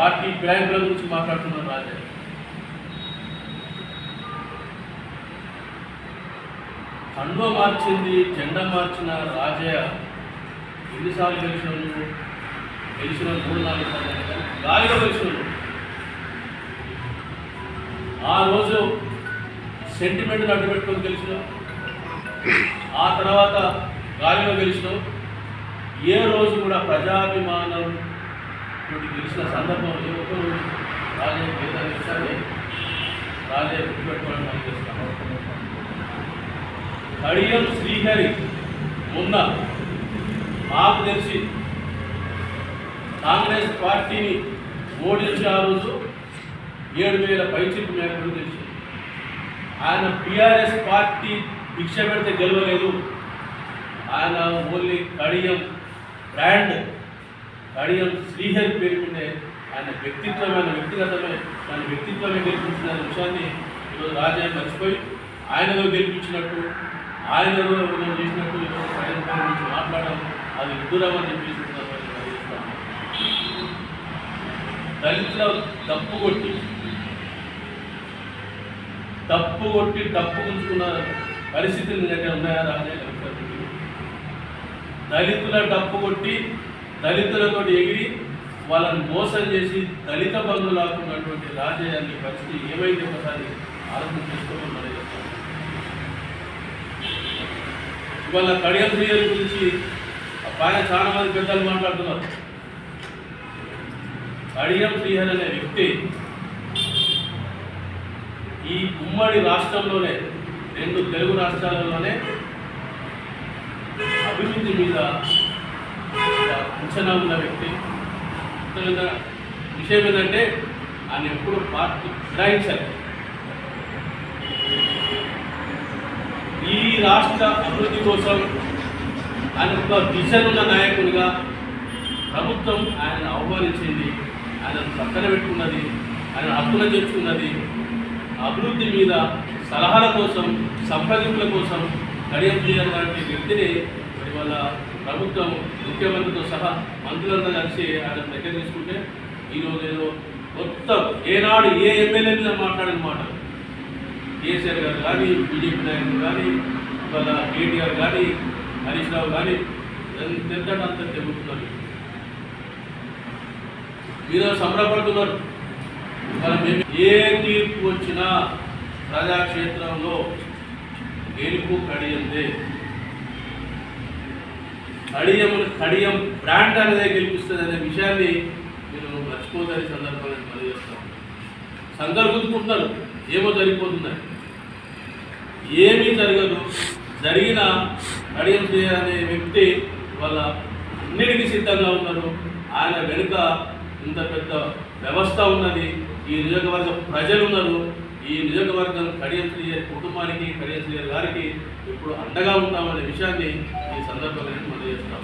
Party ఫిరాయింపుల గురించి మాట్లాడుతున్నారు రాజే. కండువ మార్చింది, జెండా మార్చిన రాజయ్య ఎన్నిసార్లు గెలిచినాడు? గెలిచిన 3-4 సార్లు గాలిలో గెలిచినాడు. ఆ రోజు సెంటిమెంట్ని అడ్డుపెట్టుకొని గెలిచినావు, ఆ తర్వాత గాలిలో గెలిచినావు. ఏ రోజు కూడా ప్రజాభిమానం గెలిచిన సందర్భం ఏ ఒక్క రోజు రాజయ్య గెలిచాలి. రాజయ్య గుర్తుపెట్టుకోవడం పనిచేస్తాను. కడియం శ్రీహరి మొన్న మాకు తెలిసి కాంగ్రెస్ పార్టీని ఓడించి ఆ రోజు 7,000 పైచిలకు మేరకు తెలిసి ఆయన టీఆర్ఎస్ పార్టీ భిక్ష పెడితే గెలవలేదు. ఆయన ఓన్లీ కడియం బ్రాండ్, కడియం శ్రీహరి పేరు మీదే ఆయన వ్యక్తిగతమే ఆయన వ్యక్తిత్వమే గెలిపించిన విషయాన్ని ఈరోజు రాజయ్య మర్చిపోయి ఆయనలో గెలిపించినట్టు, ఆయనలో చేసినట్టు కడియం పేరు గురించి మాట్లాడడం అది విడ్డూరమని చెప్పేసి దళితుల డప్పు కొట్టి డప్పు ఉంచుకున్న పరిస్థితులు దగ్గర ఉన్నాయా రాజయ్య? దళితుల డప్పు కొట్టి దళితులతో ఎగిరి వాళ్ళని మోసం చేసి దళిత బంధువులు లాక్కున్నటువంటి రాజయ్య పరిస్థితి ఏమైంది ఒకసారి ఆలోచన చేసుకోమని మనం చెప్తాం. ఇవాళ కడియం శ్రీహరి గురించి పైన చాలా మంది పెద్దలు మాట్లాడుతున్నారు. కడియం శ్రీహరి అనే వ్యక్తి ఈ ఉమ్మడి రాష్ట్రంలోనే 2 తెలుగు రాష్ట్రాలలోనే అభివృద్ధి మీద అంచనా ఉన్న వ్యక్తి. విషయం ఏంటంటే ఆయన ఎప్పుడు పార్టీ ఫిరాయించాలి. ఈ రాష్ట్ర అభివృద్ధి కోసం ఆయన ఒక విజన్ ఉన్న నాయకుడిగా ప్రభుత్వం ఆయన ఆహ్వానించింది, ఆయన పక్కన పెట్టుకున్నది, ఆయన హక్కున చేర్చుకున్నది. అభివృద్ధి మీద సలహాల కోసం, సంప్రదింపుల కోసం కడియం శ్రీహరి లాంటి వ్యక్తిని ఇవాళ ప్రభుత్వం ముఖ్యమంత్రితో సహా మంత్రులంతా కలిసి ఆయన దగ్గర తీసుకుంటే ఈరోజు ఏదో మొత్తం ఏనాడు ఏ ఎమ్మెల్యే మీద మాట్లాడిన మాట కేసీఆర్ గారు కానీ, బీజేపీ నాయకులు కానీ, ఇవాళ కేటీఆర్ కానీ, హరీష్ రావు కానీ అంతా చెబుతున్నారు. మీరు సంబరపడుతున్నారు. మరి మేము ఏ తీర్పు వచ్చినా ప్రజాక్షేత్రంలో గెలుపు కడియందే. కడియం బ్రాండ్ అనేది గెలిపిస్తుంది అనే విషయాన్ని మీరు మర్చిపోతారు. సందర్భాన్ని తెలియజేస్తాం. సందర్భం గుర్తుకుంటున్నారు, ఏమో జరిగిపోతున్నాయి. ఏమీ జరగదు. జరిగిన కడియం శ్రీహరి అనే వ్యక్తి వాళ్ళ అన్నిటికీ సిద్ధంగా ఉన్నారు. ఆయన వెనుక ఇంత పెద్ద వ్యవస్థ ఉన్నది. ఈ నియోజకవర్గ ప్రజలు ఉన్నారు. ఈ నియోజకవర్గం కడియం శ్రీహరి కుటుంబానికి, కడియం శ్రీహరి గారికి ఇప్పుడు అండగా ఉంటామనే విషయాన్ని ఈ సందర్భంగా మనం చేస్తాం.